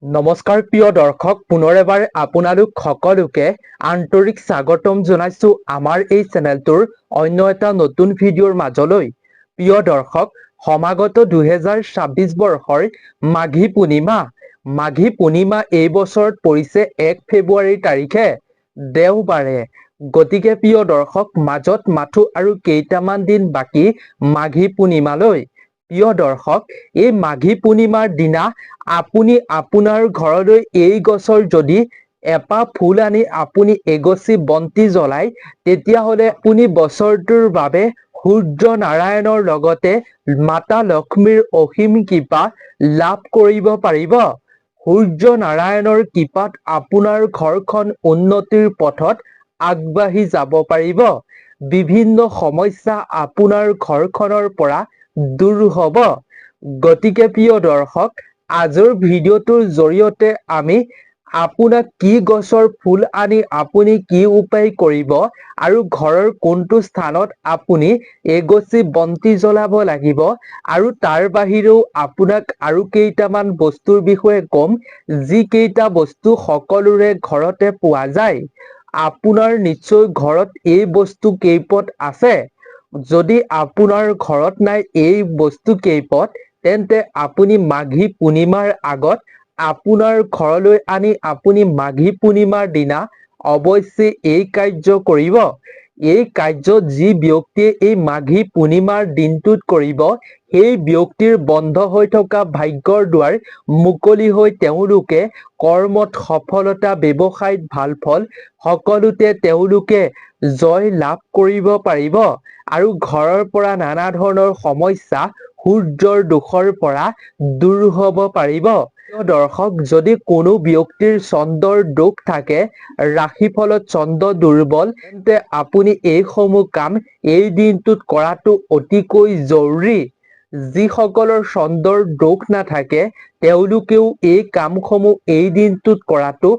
নমস্কাৰ প্ৰিয় দৰ্শক, পুনৰ এবাৰ আপোনালোক সকলোকে আন্তৰিক স্বাগতম জনাইছো আমাৰ এই চেনেলটোৰ অন্য এটা নতুন ভিডিঅ'ৰ মাজলৈ। প্ৰিয় দৰ্শক, সমাগত 2026 বৰ্ষৰ মাঘী পূৰ্ণিমা এই বছৰত পৰিছে 1 ফেব্ৰুৱাৰী তাৰিখে দেওবাৰে। গতিকে প্ৰিয় দৰ্শক, মাজত মাথো আৰু কেইটামান দিন বাকী মাঘী পূৰ্ণিমালৈ। প্ৰিয় দৰ্শক, এই মাঘী পূৰ্ণিমাৰ দিনা আপুনি আপোনাৰ ঘৰলৈ এই গছৰ যদি এপাহ ফুল আনি আপুনি এগছি বন্তি জ্বলাই, তেতিয়াহ'লে আপুনি বছৰটোৰ বাবে সূৰ্য নাৰায়ণৰ লগতে মাতা লক্ষ্মীৰ অসীম কৃপা লাভ কৰিব পাৰিব। সূৰ্য নাৰায়ণৰ কৃপাত আপোনাৰ ঘৰখন উন্নতিৰ পথত আগবাঢ়ি যাব পাৰিব। বিভিন্ন সমস্যা আপোনাৰ ঘৰখনৰ পৰা দূৰ হ'ব। গতিকে প্ৰিয় দৰ্শক, আজিৰ ভিডিঅ'টোৰ জৰিয়তে আমি আপোনাক কি গছৰ ফুল আনি আপুনি কি উপায় কৰিব আৰু ঘৰৰ কোনটো স্থানত আপুনি এগছি বন্তি জ্বলাব লাগিব, আৰু তাৰ বাহিৰেও আপোনাক আৰু কেইটামান বস্তুৰ বিষয়ে ক'ম, যি কেইটা বস্তু সকলোৰে ঘৰতে পোৱা যায়। আপোনাৰ নিশ্চয় ঘৰত এই বস্তু কেইপদ আছে। যদি আপোনাৰ ঘৰত নাই এই বস্তু কেইপদ, তেন্তে আপুনি মাঘী পূৰ্ণিমাৰ আগত আপোনাৰ ঘৰলৈ আনি আপুনি মাঘী পূৰ্ণিমাৰ দিনা অৱশ্যে এই কাৰ্য কৰিব। এই কাৰ্য যি ব্যক্তিয়ে এই মাঘী পূৰ্ণিমাৰ দিনটোত কৰিব, সেই ব্যক্তিৰ বন্ধ হৈ থকা ভাগ্যৰ দুৱাৰ মুকলি হৈ তেওঁলোকে কৰ্মত সফলতা, ব্যৱসায়ত ভাল ফল, সকলোতে তেওঁলোকে জয় লাভ কৰিব পাৰিব আৰু ঘৰৰ পৰা নানা ধৰণৰ সমস্যা, সূৰ্যৰ দোষৰ পৰা দূৰ হ'ব পাৰিব। দৰ্শক, যদি কোনো ব্যক্তিৰ চন্দ্ৰৰ দোষ থাকে, ৰাশিফলত চন্দ্ৰ দুৰ্বল, তেন্তে আপুনি এইসমূহ কাম এই দিনটোত কৰাটো অতিকৈ জৰুৰী। যিসকলৰ চন্দ্ৰৰ দোষ নাথাকে, তেওঁলোকেও এই কামসমূহ এই দিনটোত কৰাটো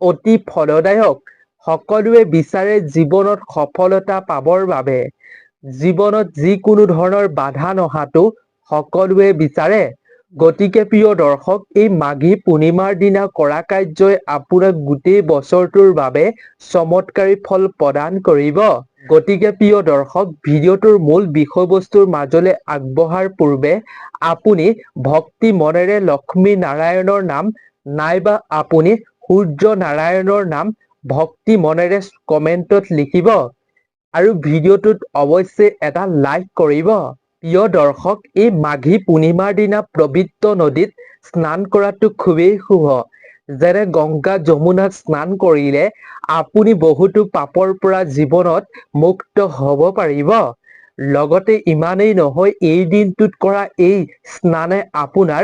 অতি ফলদায়ক। সকলোৱে বিচাৰে জীৱনত সফলতা পাবৰ বাবে। জীৱনত যিকোনো ধৰণৰ বাধা নহাটো সকলোৱে বিচাৰে। গতিকে প্ৰিয় দৰ্শক, এই মাঘী পূৰ্ণিমাৰ দিনা কৰা কাৰ্যই আপোনাক গোটেই বছৰটোৰ বাবে চমৎকাৰী ফল প্ৰদান কৰিব। গতিকে প্ৰিয় দৰ্শক, ভিডিঅ'টোৰ মূল বিষয়বস্তুৰ মাজলৈ আগবঢ়াৰ পূৰ্বে আপুনি ভক্তি মনেৰে লক্ষ্মী নাৰায়ণৰ নাম নাইবা আপুনি সূৰ্য নাৰায়ণৰ নাম ভক্তি মনেৰে কমেণ্টত লিখিব আৰু ভিডিঅ'টোত অৱশ্যে এটা লাইক কৰিব। প্ৰিয় দৰ্শক, এই মাঘী পূৰ্ণিমাৰ দিনা পবিত্ৰ নদীত স্নান কৰাটো খুবেই শুভ। যেনে গংগা, যমুনাত স্নান কৰিলে আপুনি বহুতো পাপৰ পৰা জীৱনত মুক্ত হ'ব পাৰিব। লগতে ইমানেই নহয়, এই দিনটোত কৰা এই স্নানে আপোনাৰ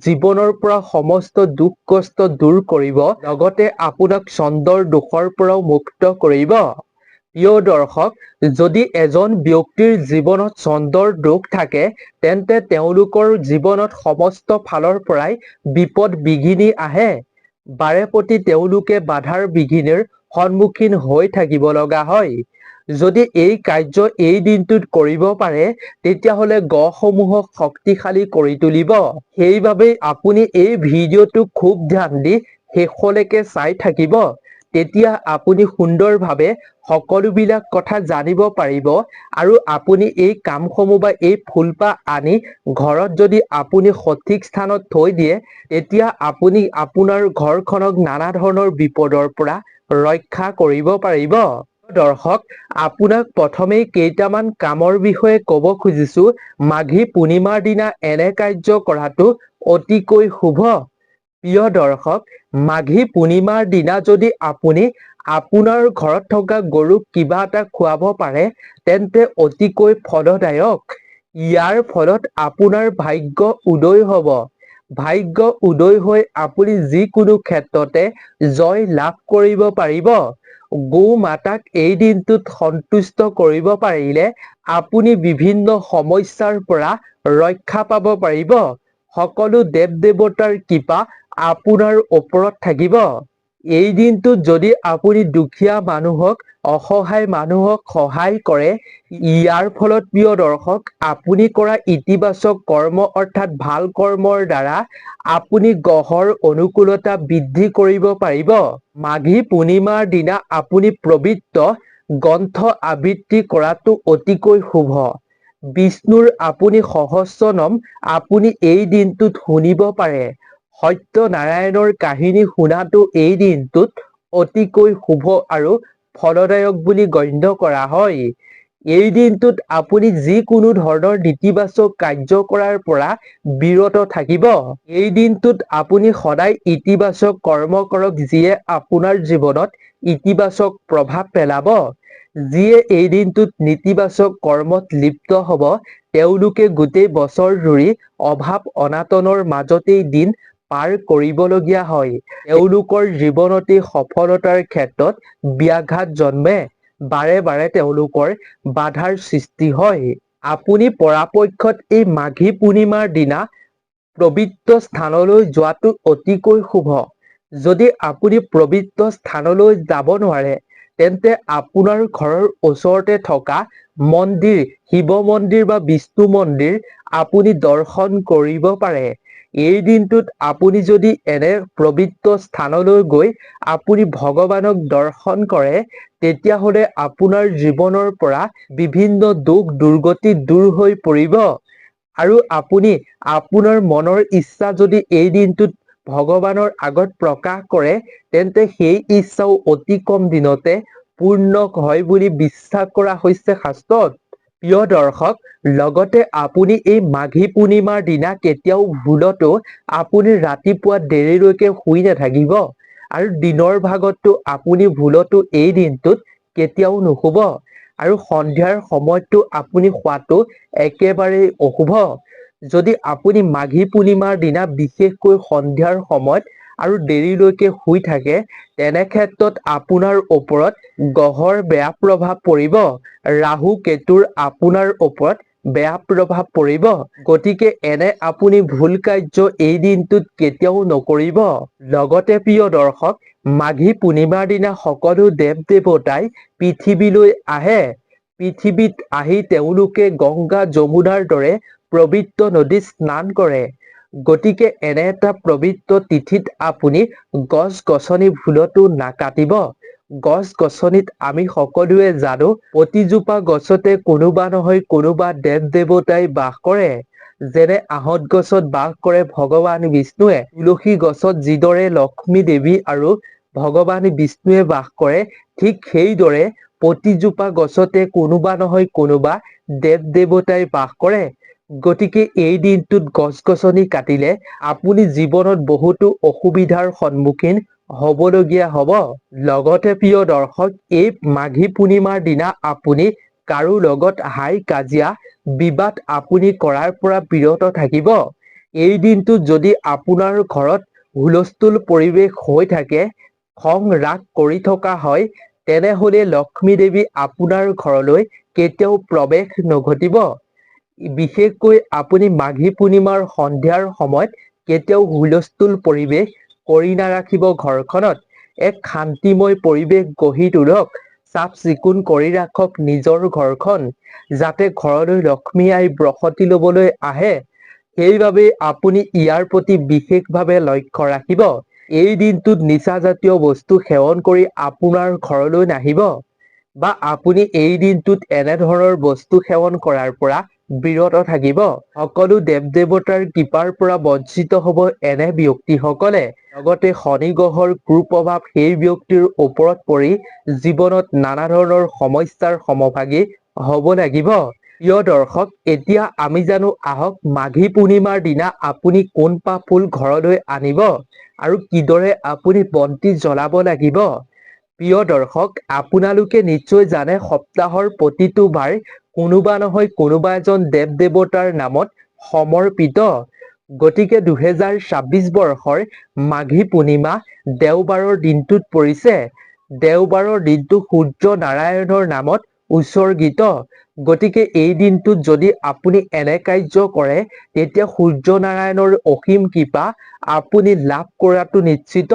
জীৱনৰ পৰা সমস্ত দুখ কষ্ট দূৰ কৰিব, লগতে আপোনাক চন্দ্ৰৰ দোষৰ পৰাও মুক্ত কৰিব। প্ৰিয় দৰ্শক, যদি এজন ব্যক্তিৰ জীৱনত চন্দ্ৰৰ দোষ থাকে, তেন্তে তেওঁলোকৰ জীৱনত সমস্ত ফালৰ পৰাই বিপদ বিঘিনি আহে। বাৰেপতি তেওঁলোকে বাধাৰ বিঘিনিৰ সন্মুখীন হৈ থাকিব লগা হয়। যদি এই কাৰ্য এই দিনটোত কৰিব পাৰে, তেতিয়াহ'লে গ্ৰহসমূহক শক্তিশালী কৰি তুলিব। সেইবাবে আপুনি এই ভিডিঅ'টো খুব ধ্যান দি শেষলৈকে চাই থাকিব। তেতিয়া আপুনি সুন্দৰভাৱে সকলোবিলাক কথা জানিব পাৰিব আৰু আপুনি এই কামসমূহ বা এই ফুলপাহ আনি ঘৰত যদি আপুনি সঠিক স্থানত থৈ দিয়ে, তেতিয়া আপুনি আপোনাৰ ঘৰখনক নানা ধৰণৰ বিপদৰ পৰা ৰক্ষা কৰিব পাৰিব। দৰ্শক, আপোনাক প্ৰথমেই কেইটামান কামৰ বিষয়ে ক'ব খুজিছো। মাঘী পূৰ্ণিমাৰ দিনা এনে কাৰ্য কৰাটো অতিকৈ শুভ। প্ৰিয় দৰ্শক, মাঘী পূৰ্ণিমাৰ দিনা যদি আপুনি আপোনাৰ ঘৰত থকা গৰুক কিবা এটা খুৱাব পাৰে, তেন্তে অতিকৈ ফলদায়ক। ইয়াৰ ফলত আপোনাৰ ভাগ্য উদয় হ'ব। ভাগ্য উদয় হৈ আপুনি যিকোনো ক্ষেত্ৰতে জয় লাভ কৰিব পাৰিব। গৌ মাতাক এই দিনটোত সন্তুষ্ট কৰিব পাৰিলে আপুনি বিভিন্ন সমস্যাৰ পৰা ৰক্ষা পাব পাৰিব। সকলো দেৱ দেৱতাৰ কৃপা আপোনাৰ ওপৰত থাকিব। এই দিনটোত যদি আপুনি দুখীয়া মানুহক অসহায় মানুহক সহায় কৰে। ইয়াৰ ফলত প্ৰিয় দৰ্শক, আপুনি কৰা ইতিবাচক কৰ্ম অৰ্থাৎ ভাল কৰ্মৰ দ্বাৰা আপুনি গ্ৰহৰ অনুকূলতা বৃদ্ধি কৰিব পাৰিব। মাঘী পূৰ্ণিমাৰ দিনা আপুনি পবিত্ৰ গ্ৰন্থ আবৃত্তি কৰাটো অতিকৈ শুভ। বিষ্ণুৰ আপুনি সহস্ৰ নাম আপুনি এই দিনটোত শুনিব পাৰে। সত্যনাৰায়ণৰ কাহিনী শুনাটো এই দিনটোত অতিকৈ শুভ আৰু ফলদায়ক বুলি গণ্য কৰা হয়। এই দিনটোত আপুনি যিকোনো ধৰণৰ নেতিবাচক কাৰ্য কৰাৰ পৰা বিৰত থাকিব। এই দিনটোত আপুনি সদায় ইতিবাচক কৰ্ম কৰক, যিয়ে আপোনাৰ জীৱনত ইতিবাচক প্ৰভাৱ পেলাব। যিয়ে এই দিনটোত নেতিবাচক কৰ্মত লিপ্ত হ'ব, তেওঁলোকে গোটেই বছৰ জুৰি অভাৱ অনাটনৰ মাজতেই দিন পাৰ কৰিবলগীয়া হয়। তেওঁলোকৰ জীৱনতে সফলতাৰ ক্ষেত্ৰত ব্যাঘাত জন্মে। বাৰে বাৰে তেওঁলোকৰ বাধাৰ সৃষ্টি হয়। আপুনি পৰাপক্ষত এই মাঘী পূৰ্ণিমাৰ দিনা পবিত্ৰ স্থানলৈ যোৱাটো অতিকৈ শুভ। যদি আপুনি পবিত্ৰ স্থানলৈ যাব নোৱাৰে, তেন্তে আপোনাৰ ঘৰৰ ওচৰতে থকা মন্দিৰ, শিৱ মন্দিৰ বা বিষ্ণু মন্দিৰ আপুনি দৰ্শন কৰিব পাৰে। এই দিনটোত আপুনি যদি এনে পবিত্ৰ স্থানলৈ গৈ আপুনি ভগৱানক দৰ্শন কৰে, তেতিয়াহ'লে আপোনাৰ জীৱনৰ পৰা বিভিন্ন দুখ দুৰ্গতি দূৰ হৈ পৰিব। আৰু আপুনি আপোনাৰ মনৰ ইচ্ছা যদি এই দিনটোত ভগৱানৰ আগত প্ৰকাশ কৰে, তেন্তে সেই ইচ্ছাও অতি কম দিনতে পূৰ্ণ হয় বুলি বিশ্বাস কৰা হৈছে শাস্ত্ৰত। প্ৰিয় দৰ্শক, লগতে আপুনি এই মাঘী পূৰ্ণিমাৰ দিনা কেতিয়াও ভুলতো আপুনি ৰাতিপুৱা দেৰিলৈকে শুই নাথাকিব। আৰু দিনৰ ভাগতো আপুনি ভুলতো এই দিনটোত কেতিয়াও নুশুব। আৰু সন্ধিয়াৰ সময়তো আপুনি শুৱাটো একেবাৰেই অশুভ। যদি আপুনি মাঘী পূৰ্ণিমাৰ দিনা বিশেষকৈ সন্ধিয়াৰ সময়ত আৰু দেৰিলৈকে শুই থাকে, তেনে ক্ষেত্ৰত আপোনাৰ ওপৰত গ্ৰহৰ বেয়া প্ৰভাৱ পৰিব। ৰাহু কেতুৰ আপোনাৰ ওপৰত বেয়া প্ৰভাৱ পৰিব। গতিকে এনে আপুনি ভুল কাৰ্য এই দিনটোত কেতিয়াও নকৰিব। লগতে প্ৰিয় দৰ্শক, মাঘী পূৰ্ণিমাৰ দিনা সকলো দেৱ দেৱতাই পৃথিৱীলৈ আহে। পৃথিৱীত আহি তেওঁলোকে গংগা যমুনাৰ দৰে পবিত্ৰ নদীত স্নান কৰে। গতিকে এনে এটা পবিত্ৰ তিথিত আপুনি গছ গছনি ভুলতো নাকাটিব। গছ গছনিত আমি সকলোৱে জানো, প্ৰতিজোপা গছতে কোনোবা নহয় কোনোবা দেৱ দেৱতাই বাস কৰে। যেনে আহঁত গছত বাস কৰে ভগৱান বিষ্ণুৱে, তুলসী গছত যিদৰে লক্ষ্মী দেৱী আৰু ভগৱান বিষ্ণুৱে বাস কৰে, ঠিক সেইদৰে প্ৰতিজোপা গছতে কোনোবা নহয় কোনোবা দেৱ দেৱতাই বাস কৰে। গতিকে এই দিনটোত গছ গছনি কাটিলে আপুনি জীৱনত বহুতো অসুবিধাৰ সন্মুখীন হ'বলগীয়া হ'ব। লগতে প্ৰিয় দৰ্শক, এই মাঘী পূৰ্ণিমাৰ দিনা আপুনি কাৰো লগত হাই কাজিয়া বিবাদ আপুনি কৰাৰ পৰা বিৰত থাকিব। এই দিনটোত যদি আপোনাৰ ঘৰত হুলস্থুল পৰিৱেশ হৈ থাকে, খং ৰাগ কৰি থকা হয়, তেনেহ'লে লক্ষ্মী দেৱী আপোনাৰ ঘৰলৈ কেতিয়াও প্ৰৱেশ নঘটিব। বিশেষকৈ আপুনি মাঘী পূৰ্ণিমাৰ সন্ধিয়াৰ সময়ত কেতিয়াও হুলস্থুল পৰিৱেশ কৰি নাৰাখিব। ঘৰখনত এক শান্তিময় পৰিৱেশ গঢ়ি তোলক। চাফ চিকুণ কৰি ৰাখক নিজৰ ঘৰখন, যাতে ঘৰলৈ লক্ষ্মী আই বসতি ল'বলৈ আহে। সেইবাবে আপুনি ইয়াৰ প্ৰতি বিশেষভাৱে লক্ষ্য ৰাখিব। এই দিনটোত নিচাজাতীয় বস্তু সেৱন কৰি আপোনাৰ ঘৰলৈ নাহিব, বা আপুনি এই দিনটোত এনেধৰণৰ বস্তু সেৱন কৰাৰ পৰা বিৰত থাকিব। সকলো দেৱ দেৱতাৰ কৃপাৰ পৰা বঞ্চিত হ'ব এনে ব্যক্তিসকলে। লগতে শনি গ্ৰহৰ কুপ্ৰভাৱ সেই ব্যক্তিৰ ওপৰত পৰি জীৱনত নানা ধৰণৰ সমস্যাৰ সমভাগী হ'ব লাগিব। প্ৰিয় দৰ্শক, এতিয়া আমি জানো আহক মাঘী পূৰ্ণিমাৰ দিনা আপুনি কোনপাহ ফুল ঘৰলৈ আনিব আৰু কিদৰে আপুনি বন্তি জ্বলাব লাগিব। প্ৰিয় দৰ্শক, আপোনালোকে নিশ্চয় জানে সপ্তাহৰ প্ৰতিটো বাৰ কোনোবা নহয় কোনোবা এজন দেৱ দেৱতাৰ নামত সমৰ্পিত। গতিকে 2026 বৰ্ষৰ মাঘী পূৰ্ণিমা দেওবাৰৰ দিনটোত পৰিছে। দেওবাৰৰ দিনটো সূৰ্য নাৰায়ণৰ নামত উৎসৰ্গিত। গতিকে এই দিনটোত যদি আপুনি এনে কাৰ্য কৰে, তেতিয়া সূৰ্য নাৰায়ণৰ অসীম কৃপা আপুনি লাভ কৰাটো নিশ্চিত।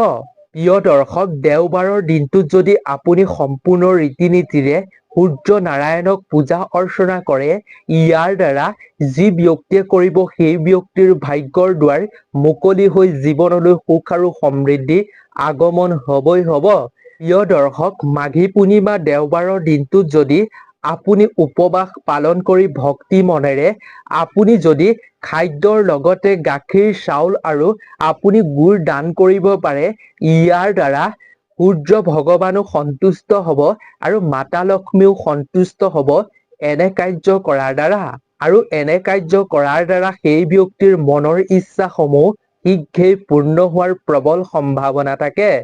প্ৰিয় দৰ্শক, দেওবাৰৰ দিনটোত যদি আপুনি সম্পূৰ্ণ ৰীতি-নীতিৰে সূৰ্য নাৰায়ণক পূজা অৰ্চনা কৰে, ইয়াৰ দ্বাৰা যি ব্যক্তিয়ে কৰিব সেই ব্যক্তিৰ ভাগ্যৰ দুৱাৰ মুকলি হৈ জীৱনলৈ সুখ আৰু সমৃদ্ধি আগমন হ'বই হ'ব। প্ৰিয় দৰ্শক, মাঘী পূৰ্ণিমা দেওবাৰৰ দিনটোত যদি আপুনি উপবাস পালন কৰি ভক্তি মনেৰে আপুনি যদি খাদ্যৰ লগতে গাখীৰ, চাউল আৰু আপুনি গুড় দান কৰিব পাৰে, ইয়াৰ দ্বাৰা সূৰ্য ভগৱানো সন্তুষ্ট হ'ব আৰু মাতা লক্ষ্মীও সন্তুষ্ট হ'ব এনে কাৰ্য কৰাৰ দ্বাৰা। আৰু এনে কাৰ্য কৰাৰ দ্বাৰা সেই ব্যক্তিৰ মনৰ ইচ্ছাসমূহ শীঘ্ৰেই পূৰ্ণ হোৱাৰ প্ৰবল সম্ভাৱনা থাকে।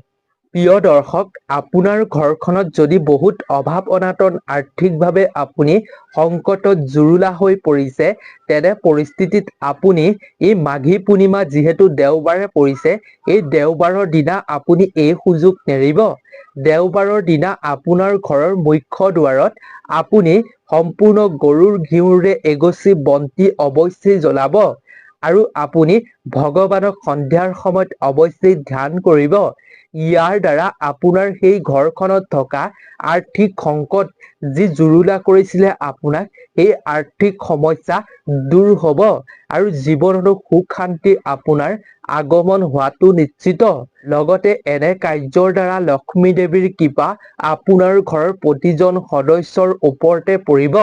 প্ৰিয় দৰ্শক, আপোনাৰ ঘৰখনত যদি বহুত অভাৱ অনাটন আৰ্থিকভাৱে আপুনি সংকটত জুৰুলা হৈ পৰিছে, তেনে পৰিস্থিতিত আপুনি এই মাঘী পূৰ্ণিমা যিহেতু দেওবাৰে পৰিছে, এই দেওবাৰৰ দিনা আপুনি এই সুযোগ নেৰিব। দেওবাৰৰ দিনা আপোনাৰ ঘৰৰ মুখ্য দুৱাৰত আপুনি সম্পূৰ্ণ গৰুৰ ঘিউৰে এগছি বন্তি অৱশ্যেই জ্বলাব আৰু আপুনি ভগৱানক সন্ধিয়াৰ সময়ত অৱশ্যেই ধ্যান কৰিব। ইয়াৰ দ্বাৰা আপোনাৰ সেই ঘৰখনত থকা আৰ্থিক সংকট যি জুৰুলা কৰিছিলে আপোনাক, সেই আৰ্থিক সমস্যা দূৰ হ'ব আৰু জীৱনতো সুখ শান্তি আপোনাৰ আগমন হোৱাটো নিশ্চিত। লগতে এনে কাৰ্যৰ দ্বাৰা লক্ষ্মী দেৱীৰ কৃপা আপোনাৰ ঘৰৰ প্ৰতিজন সদস্যৰ ওপৰতে পৰিব,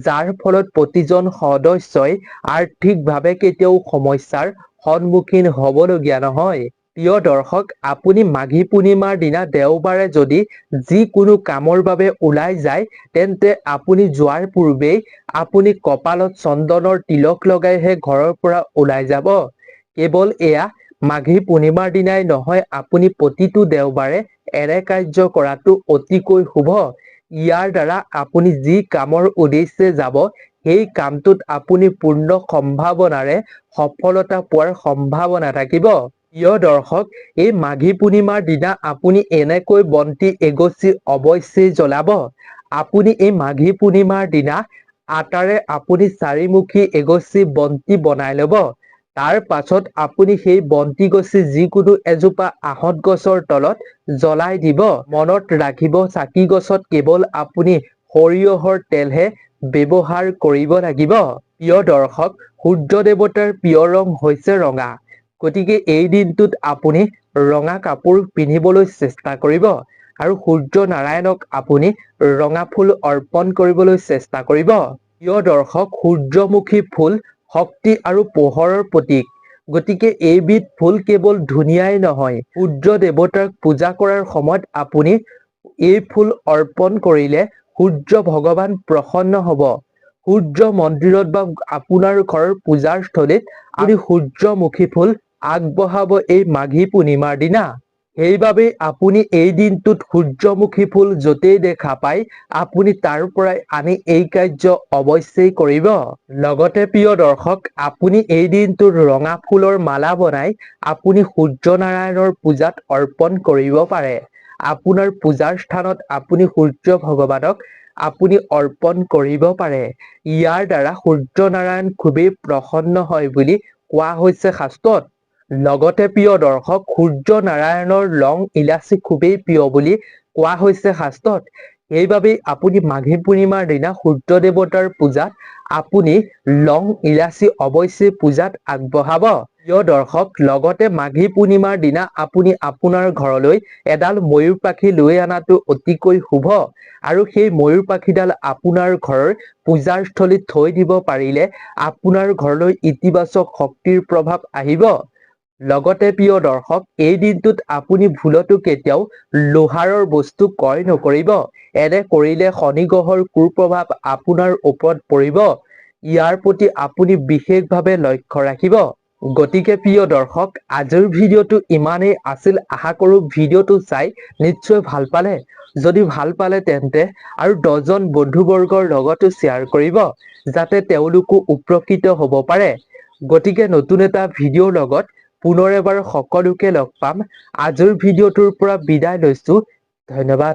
যাৰ ফলত প্ৰতিজন সদস্যই আৰ্থিকভাৱে কেতিয়াও সমস্যাৰ সন্মুখীন হ'বলগীয়া নহয়। প্ৰিয় দৰ্শক, আপুনি মাঘী পূৰ্ণিমাৰ দিনা দেওবাৰে যদি যিকোনো কামৰ বাবে ওলাই যায়, তেন্তে আপুনি যোৱাৰ পূৰ্বেই আপুনি কপালত চন্দনৰ তিলক লগাইহে ঘৰৰ পৰা ওলাই যাব। কেৱল এয়া মাঘী পূৰ্ণিমাৰ দিনাই নহয়, আপুনি প্ৰতিটো দেওবাৰে এনে কাৰ্য কৰাটো অতিকৈ শুভ। ইয়াৰ দ্বাৰা আপুনি যি কামৰ উদ্দেশ্যে যাব, সেই কামটোত আপুনি পূৰ্ণ সম্ভাৱনাৰে সফলতা পোৱাৰ সম্ভাৱনা থাকিব। প্ৰিয় দৰ্শক, এই মাঘী পূৰ্ণিমাৰ দিনা আপুনি এনেকৈ বন্তি এগছি অৱশ্যেই জ্বলাব। আপুনি এই মাঘী পূৰ্ণিমাৰ দিনা আটাৰে আপুনি চাৰিমুখী এগছি বন্তি বনাই ল'ব। তাৰ পাছত আপুনি সেই বন্তি গছি যিকোনো এজোপা আহঁত গছৰ তলত জ্বলাই দিব। মনত ৰাখিব, চাকি গছত কেৱল আপুনি সৰিয়হৰ তেলহে ব্যৱহাৰ কৰিব লাগিব। প্ৰিয় দৰ্শক, সূৰ্য দেৱতাৰ প্ৰিয় ৰং হৈছে ৰঙা। গতিকে এই দিনটোত আপুনি ৰঙা কাপোৰ পিন্ধিবলৈ চেষ্টা কৰিব আৰু সূৰ্য নাৰায়ণক আপুনি ৰঙা ফুল অৰ্পণ কৰিবলৈ চেষ্টা কৰিব। প্ৰিয় দৰ্শক, সূৰ্যমুখী ফুল শক্তি আৰু পোহৰৰ প্ৰতীক। গতিকে এইবিধ ফুল কেৱল ধুনীয়াই নহয়, সূৰ্য দেৱতাক পূজা কৰাৰ সময়ত আপুনি এই ফুল অৰ্পণ কৰিলে সূৰ্য ভগৱান প্ৰসন্ন হ'ব। সূৰ্য মন্দিৰত বা আপোনাৰ ঘৰৰ পূজাৰ স্থলীত আপুনি সূৰ্যমুখী ফুল আগবঢ়াব এই মাঘী পূৰ্ণিমাৰ দিনা। সেইবাবেই আপুনি এই দিনটোত সূৰ্যমুখী ফুল য'তেই দেখা পায়, আপুনি তাৰ পৰাই আনি এই কাৰ্য অৱশ্যেই কৰিব। লগতে প্ৰিয় দৰ্শক, আপুনি এই দিনটোত ৰঙা ফুলৰ মালা বনাই আপুনি সূৰ্য নাৰায়ণৰ পূজাত অৰ্পণ কৰিব পাৰে। আপোনাৰ পূজাৰ স্থানত আপুনি সূৰ্য ভগৱানক আপুনি অৰ্পণ কৰিব পাৰে। ইয়াৰ দ্বাৰা সূৰ্য নাৰায়ণ খুবেই প্ৰসন্ন হয় বুলি কোৱা হৈছে শাস্ত্ৰত। লগতে প্ৰিয় দৰ্শক, সূৰ্য নাৰায়ণৰ লং ইলাচি খুবেই প্ৰিয় বুলি কোৱা হৈছে শাস্ত্ৰত। সেইবাবেই আপুনি মাঘী পূৰ্ণিমাৰ দিনা সূৰ্য দেৱতাৰ পূজাত আপুনি লং ইলাচি অৱশ্যেই পূজাত আগবঢ়াব। প্ৰিয় দৰ্শক, লগতে মাঘী পূৰ্ণিমাৰ দিনা আপুনি আপোনাৰ ঘৰলৈ এডাল ময়ূৰ পাখি লৈ অনাটো অতিকৈ শুভ আৰু সেই ময়ূৰ পাখিডাল আপোনাৰ ঘৰৰ পূজাৰ স্থলীত থৈ দিব পাৰিলে আপোনাৰ ঘৰলৈ ইতিবাচক শক্তিৰ প্ৰভাৱ আহিব। লগতে প্ৰিয় দৰ্শক, এই দিনটোত আপুনি ভুলতো কেতিয়াও লোহাৰৰ বস্তু ক্ৰয় নকৰিব। এনে কৰিলে শনি গ্ৰহৰ কুপ্ৰভাৱ আপোনাৰ ওপৰত পৰিব। ইয়াৰ প্ৰতি আপুনি বিশেষভাৱে লক্ষ্য ৰাখিব। গতিকে প্ৰিয় দৰ্শক, আজিৰ ভিডিঅ'টো ইমানেই আছিল। আশা কৰোঁ ভিডিঅ'টো চাই নিশ্চয় ভাল পালে। যদি ভাল পালে তেন্তে আৰু 10জন বন্ধুবৰ্গৰ লগতো শ্বেয়াৰ কৰিব, যাতে তেওঁলোকো উপকৃত হ'ব পাৰে। গতিকে নতুন এটা ভিডিঅ'ৰ লগত পুনৰ এবাৰ সকলোকে লগ পাম। আজিৰ ভিডিঅ'টোৰ পৰা বিদায় লৈছোঁ। ধন্যবাদ।